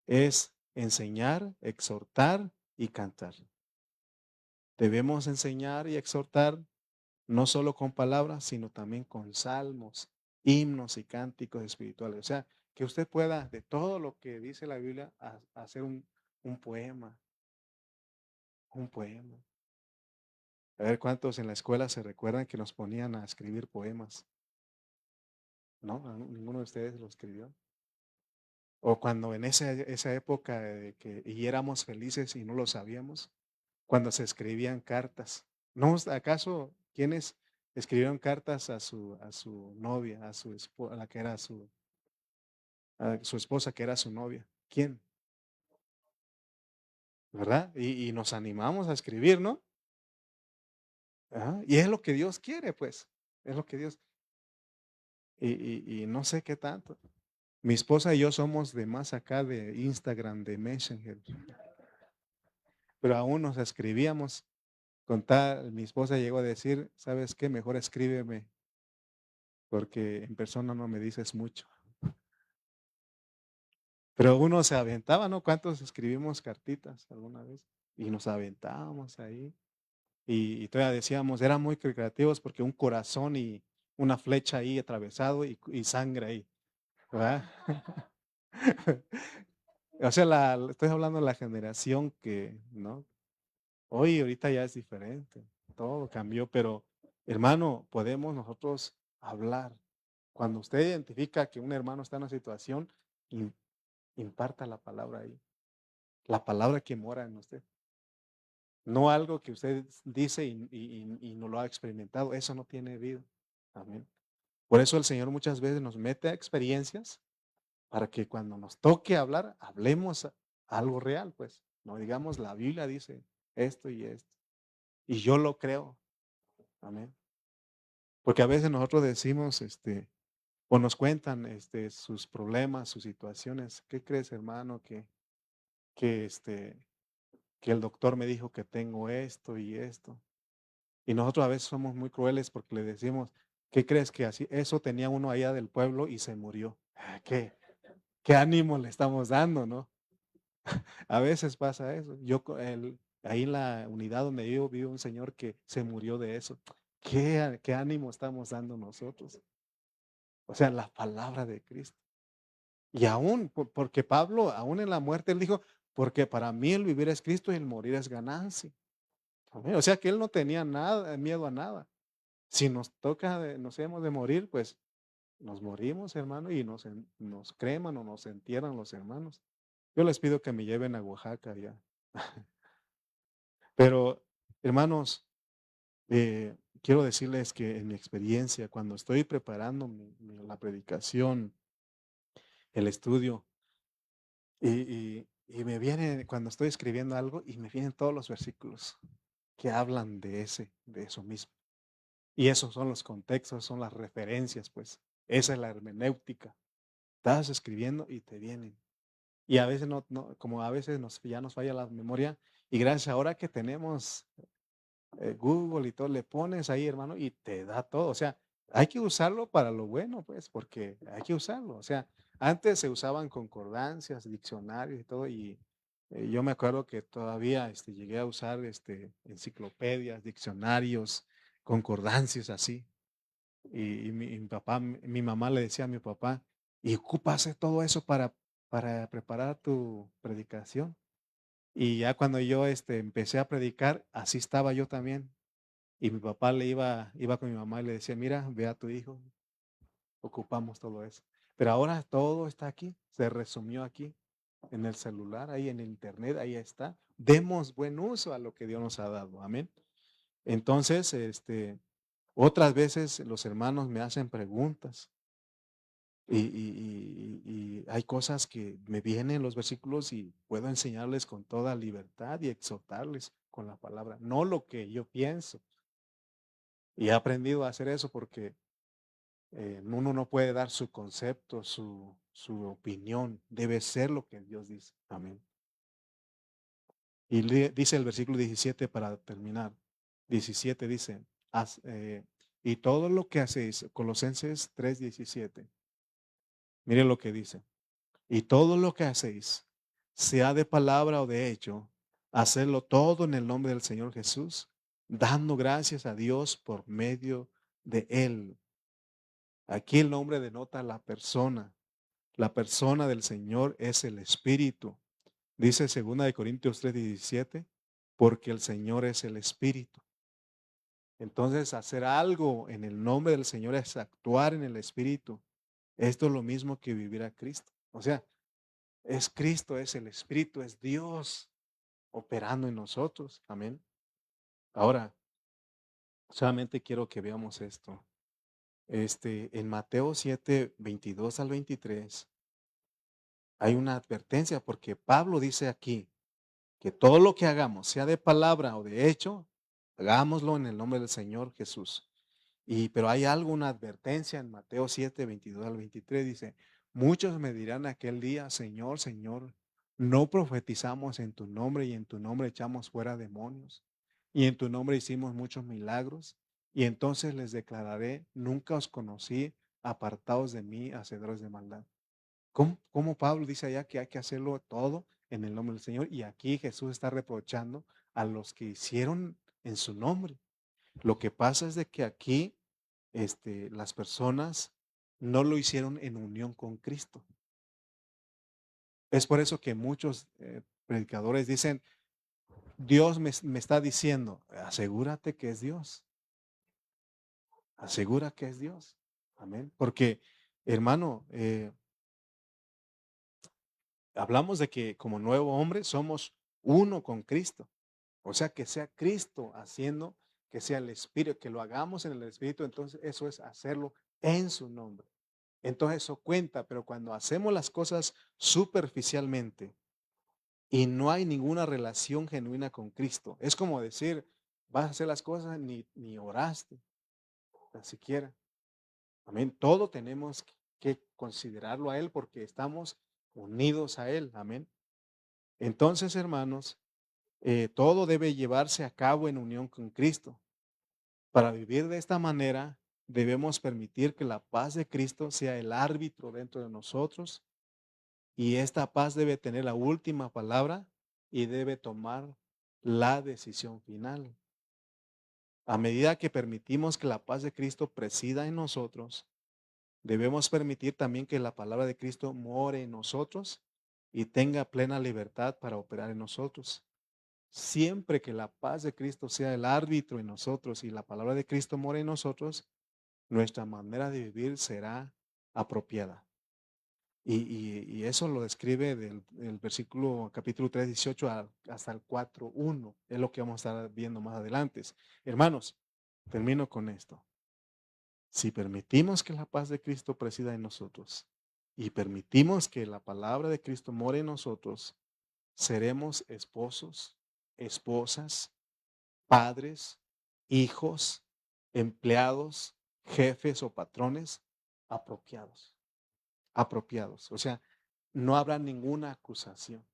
es enseñar, exhortar y cantar. Debemos enseñar y exhortar no solo con palabras, sino también con salmos, himnos y cánticos espirituales. O sea, que usted pueda, de todo lo que dice la Biblia, hacer un poema, un poema. A ver cuántos en la escuela se recuerdan que nos ponían a escribir poemas. ¿No? Ninguno de ustedes lo escribió. O cuando en esa época y éramos felices y no lo sabíamos, cuando se escribían cartas. ¿No? ¿Acaso quiénes escribieron cartas a su novia, a la que era a su esposa que era su novia? ¿Quién? ¿Verdad? Y nos animamos a escribir, ¿no? Ajá, y es lo que Dios quiere, pues. Es lo que Dios. Y no sé qué tanto. Mi esposa y yo somos de más acá de Instagram, de Messenger. Pero aún nos escribíamos. Mi esposa llegó a decir, ¿sabes qué? Mejor escríbeme, porque en persona no me dices mucho. Pero uno se aventaba, ¿no? ¿Cuántos escribimos cartitas alguna vez? Y nos aventábamos ahí. Y todavía decíamos, eran muy creativos porque un corazón y una flecha ahí atravesado y sangre ahí, ¿verdad? O sea, estoy hablando de la generación que, ¿no? Hoy, ahorita ya es diferente, todo cambió, pero hermano, podemos nosotros hablar. Cuando usted identifica que un hermano está en una situación, im- imparta la palabra ahí, la palabra que mora en usted. No algo que usted dice y no lo ha experimentado, eso no tiene vida. Amén. Por eso el Señor muchas veces nos mete a experiencias para que cuando nos toque hablar, hablemos algo real, pues. No digamos, la Biblia dice esto y esto. Y yo lo creo. Amén. Porque a veces nosotros decimos, o nos cuentan, sus problemas, sus situaciones. ¿Qué crees, hermano? Que, que el doctor me dijo que tengo esto y esto. Y nosotros a veces somos muy crueles porque le decimos, ¿qué crees que así? Eso tenía uno allá del pueblo y se murió. ¿Qué ánimo le estamos dando, no? A veces pasa eso. Ahí en la unidad donde yo vivo un señor que se murió de eso. ¿Qué ánimo estamos dando nosotros? O sea, la palabra de Cristo. Y aún, porque Pablo, aún en la muerte, él dijo, porque para mí el vivir es Cristo y el morir es ganancia. Amén. O sea que él no tenía nada, miedo a nada. Si nos toca, nos hemos de morir, pues nos morimos, hermano, y nos creman o nos entierran los hermanos. Yo les pido que me lleven a Oaxaca ya. Pero, hermanos, quiero decirles que en mi experiencia, cuando estoy preparando la predicación, el estudio, y me viene, cuando estoy escribiendo algo, y me vienen todos los versículos que hablan de eso mismo. Y esos son los contextos, son las referencias, pues. Esa es la hermenéutica. Estás escribiendo y te vienen. Y a veces como a veces ya nos falla la memoria, y gracias ahora que tenemos Google y todo, le pones ahí, hermano, y te da todo. O sea, hay que usarlo para lo bueno, pues, porque hay que usarlo. O sea, antes se usaban concordancias, diccionarios y todo, y yo me acuerdo que todavía llegué a usar enciclopedias, diccionarios, concordancias así. Y mi mamá le decía a mi papá, ¿y ocupas todo eso para preparar tu predicación? Y ya cuando yo empecé a predicar, así estaba yo también. Y mi papá iba con mi mamá y le decía, mira, ve a tu hijo, ocupamos todo eso. Pero ahora todo está aquí, se resumió aquí, en el celular, ahí en el internet, ahí está. Demos buen uso a lo que Dios nos ha dado, amén. Entonces, otras veces los hermanos me hacen preguntas y hay cosas que me vienen en los versículos y puedo enseñarles con toda libertad y exhortarles con la palabra, no lo que yo pienso. Y he aprendido a hacer eso porque uno no puede dar su concepto, su opinión. Debe ser lo que Dios dice. Amén. Y dice el versículo 17 para terminar. 17 dice, y todo lo que hacéis, Colosenses 3:17. Mire lo que dice. Y todo lo que hacéis, sea de palabra o de hecho, hacerlo todo en el nombre del Señor Jesús, dando gracias a Dios por medio de Él. Aquí el nombre denota la persona. La persona del Señor es el Espíritu. Dice 2 Corintios 3:17, porque el Señor es el Espíritu. Entonces, hacer algo en el nombre del Señor es actuar en el Espíritu. Esto es lo mismo que vivir a Cristo. O sea, es Cristo, es el Espíritu, es Dios operando en nosotros. Amén. Ahora, solamente quiero que veamos esto. En Mateo 7:22 al 23, hay una advertencia porque Pablo dice aquí que todo lo que hagamos, sea de palabra o de hecho, hagámoslo en el nombre del Señor Jesús. Pero hay algo, una advertencia en Mateo 7:22 al 23, dice, muchos me dirán aquel día, Señor, Señor, no profetizamos en tu nombre y en tu nombre echamos fuera demonios y en tu nombre hicimos muchos milagros. Y entonces les declararé, nunca os conocí, apartados de mí, hacedores de maldad. ¿Cómo Pablo dice allá que hay que hacerlo todo en el nombre del Señor? Y aquí Jesús está reprochando a los que hicieron en su nombre. Lo que pasa es de que aquí las personas no lo hicieron en unión con Cristo. Es por eso que muchos predicadores dicen, Dios me está diciendo, asegúrate que es Dios, asegura que es Dios. Amén. Porque, hermano, hablamos de que como nuevo hombre somos uno con Cristo. O sea, que sea Cristo haciendo, que sea el Espíritu, que lo hagamos en el Espíritu, entonces eso es hacerlo en su nombre. Entonces eso cuenta, pero cuando hacemos las cosas superficialmente y no hay ninguna relación genuina con Cristo, es como decir, vas a hacer las cosas ni oraste, ni siquiera. Amén. Todo tenemos que considerarlo a Él porque estamos unidos a Él. Amén. Entonces, hermanos, todo debe llevarse a cabo en unión con Cristo. Para vivir de esta manera, debemos permitir que la paz de Cristo sea el árbitro dentro de nosotros y esta paz debe tener la última palabra y debe tomar la decisión final. A medida que permitimos que la paz de Cristo presida en nosotros, debemos permitir también que la palabra de Cristo more en nosotros y tenga plena libertad para operar en nosotros. Siempre que la paz de Cristo sea el árbitro en nosotros y la palabra de Cristo more en nosotros, nuestra manera de vivir será apropiada. Y eso lo describe del versículo capítulo 3, 18 hasta el 4, 1. Es lo que vamos a estar viendo más adelante. Hermanos, termino con esto. Si permitimos que la paz de Cristo presida en nosotros y permitimos que la palabra de Cristo more en nosotros, seremos esposos, esposas, padres, hijos, empleados, jefes o patrones apropiados. Apropiados. O sea, no habrá ninguna acusación,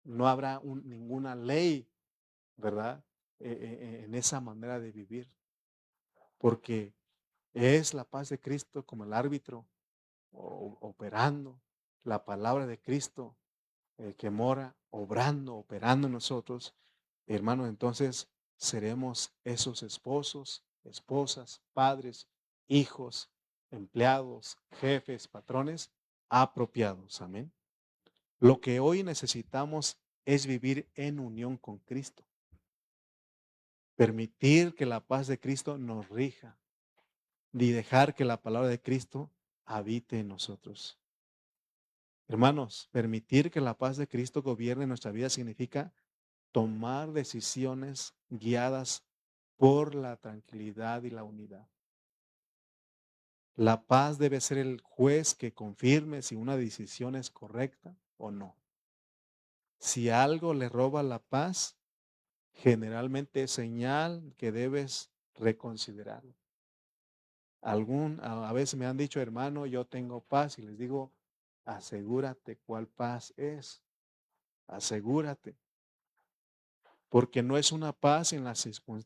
no habrá ninguna ley, ¿verdad? En esa manera de vivir, porque es la paz de Cristo como el árbitro operando, la palabra de Cristo que mora, obrando, operando en nosotros, hermanos, entonces seremos esos esposos, esposas, padres, hijos, empleados, jefes, patrones apropiados. Amén. Lo que hoy necesitamos es vivir en unión con Cristo. Permitir que la paz de Cristo nos rija y dejar que la palabra de Cristo habite en nosotros. Hermanos, permitir que la paz de Cristo gobierne nuestra vida significa tomar decisiones guiadas por la tranquilidad y la unidad. La paz debe ser el juez que confirme si una decisión es correcta o no. Si algo le roba la paz, generalmente es señal que debes reconsiderarlo. A veces me han dicho, hermano, yo tengo paz y les digo, asegúrate cuál paz es. Asegúrate. Porque no es una paz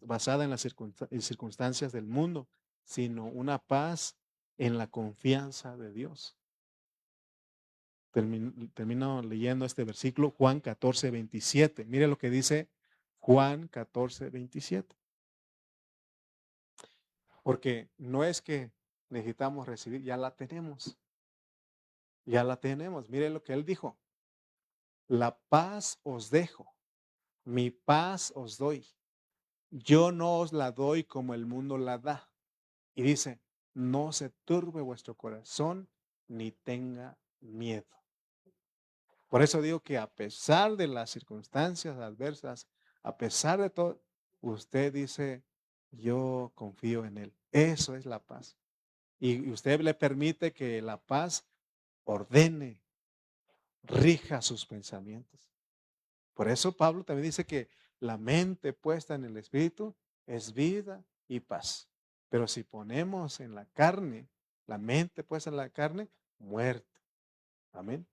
basada en las circunstancias del mundo, sino una paz en la confianza de Dios. Termino leyendo este versículo, Juan 14, 27. Mire lo que dice Juan 14, 27. Porque no es que necesitamos recibir, ya la tenemos. Ya la tenemos. Mire lo que él dijo. La paz os dejo, mi paz os doy. Yo no os la doy como el mundo la da. Y dice, no se turbe vuestro corazón ni tenga miedo. Por eso digo que a pesar de las circunstancias adversas, a pesar de todo, usted dice, yo confío en Él. Eso es la paz. Y usted le permite que la paz ordene, rija sus pensamientos. Por eso Pablo también dice que la mente puesta en el Espíritu es vida y paz. Pero si ponemos en la carne, la mente puesta en la carne, muerte. Amén.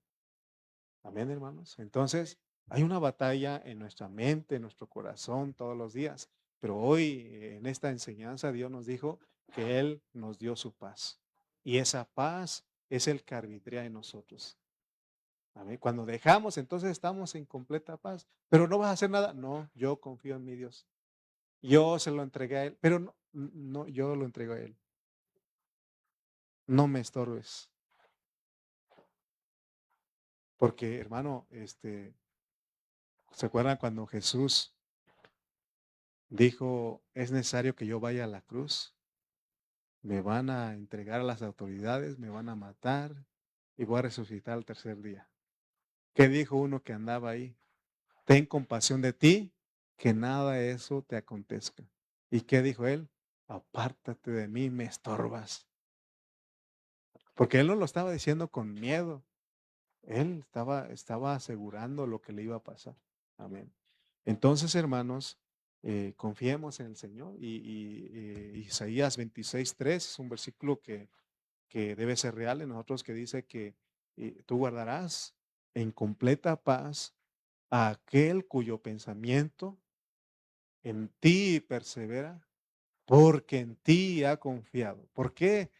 Amén, hermanos. Entonces, hay una batalla en nuestra mente, en nuestro corazón todos los días. Pero hoy en esta enseñanza Dios nos dijo que Él nos dio su paz. Y esa paz es el que arbitrea en nosotros. Amén. Cuando dejamos, entonces estamos en completa paz. Pero no vas a hacer nada. No, yo confío en mi Dios. Yo se lo entregué a Él. Pero no, yo lo entrego a Él. no me estorbes. Porque, hermano, ¿se acuerdan cuando Jesús dijo, es necesario que yo vaya a la cruz? Me van a entregar a las autoridades, me van a matar y voy a resucitar al tercer día. ¿Qué dijo uno que andaba ahí? Ten compasión de ti, que nada de eso te acontezca. ¿Y qué dijo él? Apártate de mí, me estorbas. Porque él no lo estaba diciendo con miedo. Él estaba asegurando lo que le iba a pasar. Amén. Entonces, hermanos, confiemos en el Señor. Isaías 26:3 es un versículo que debe ser real en nosotros, que dice que tú guardarás en completa paz a aquel cuyo pensamiento en ti persevera, porque en ti ha confiado. ¿Por qué?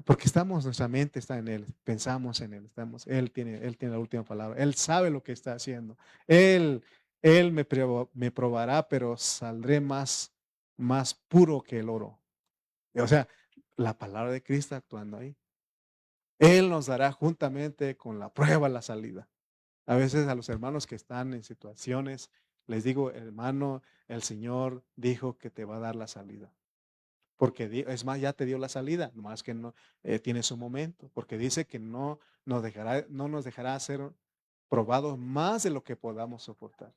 Porque nuestra mente está en Él, pensamos en Él, Él tiene la última palabra, Él sabe lo que está haciendo. Él, Él me probará, pero saldré más puro que el oro. O sea, la palabra de Cristo actuando ahí. Él nos dará juntamente con la prueba la salida. A veces a los hermanos que están en situaciones, les digo, hermano, el Señor dijo que te va a dar la salida. Porque es más, ya te dio la salida, nomás que no tiene su momento, porque dice que no nos dejará ser probados más de lo que podamos soportar.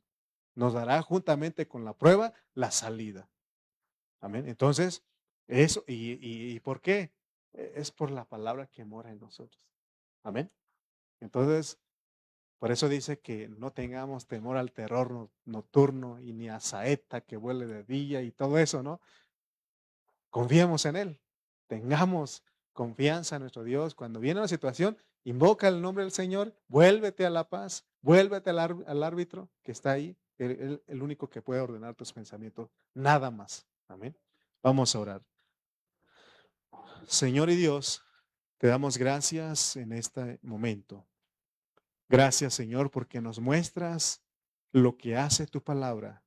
Nos dará juntamente con la prueba la salida. Amén. Entonces, eso, ¿y por qué? Es por la palabra que mora en nosotros. Amén. Entonces, por eso dice que no tengamos temor al terror nocturno y ni a saeta que vuele de día y todo eso, ¿no? Confiemos en Él. Tengamos confianza en nuestro Dios. Cuando viene una situación, invoca el nombre del Señor, vuélvete a la paz, vuélvete al árbitro que está ahí, el único que puede ordenar tus pensamientos, nada más. Amén. Vamos a orar. Señor y Dios, te damos gracias en este momento. Gracias, Señor, porque nos muestras lo que hace tu palabra.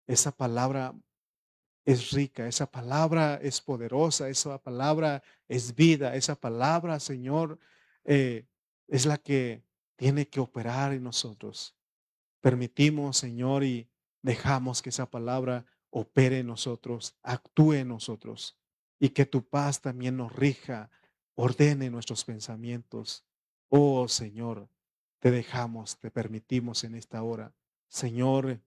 Esa palabra es rica, esa palabra es poderosa, esa palabra es vida, esa palabra, Señor, es la que tiene que operar en nosotros. Permitimos, Señor, y dejamos que esa palabra opere en nosotros, actúe en nosotros, y que tu paz también nos rija, ordene nuestros pensamientos. Oh, Señor, te dejamos, te permitimos en esta hora. Señor,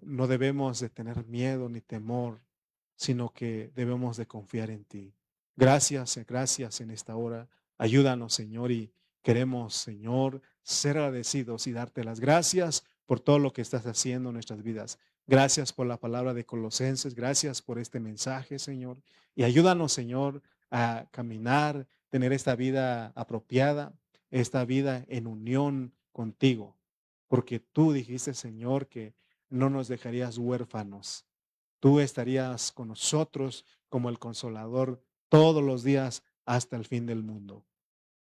no debemos de tener miedo ni temor, sino que debemos de confiar en ti. Gracias, gracias en esta hora. Ayúdanos, Señor, y queremos, Señor, ser agradecidos y darte las gracias por todo lo que estás haciendo en nuestras vidas. Gracias por la palabra de Colosenses. Gracias por este mensaje, Señor. Y ayúdanos, Señor, a caminar, tener esta vida apropiada, esta vida en unión contigo. Porque tú dijiste, Señor, que no nos dejarías huérfanos. Tú estarías con nosotros como el consolador todos los días hasta el fin del mundo.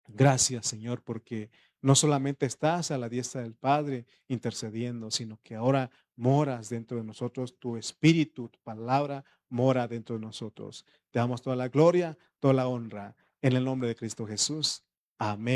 Gracias, Señor, porque no solamente estás a la diestra del Padre intercediendo, sino que ahora moras dentro de nosotros, tu espíritu, tu palabra mora dentro de nosotros. Te damos toda la gloria, toda la honra, en el nombre de Cristo Jesús. Amén.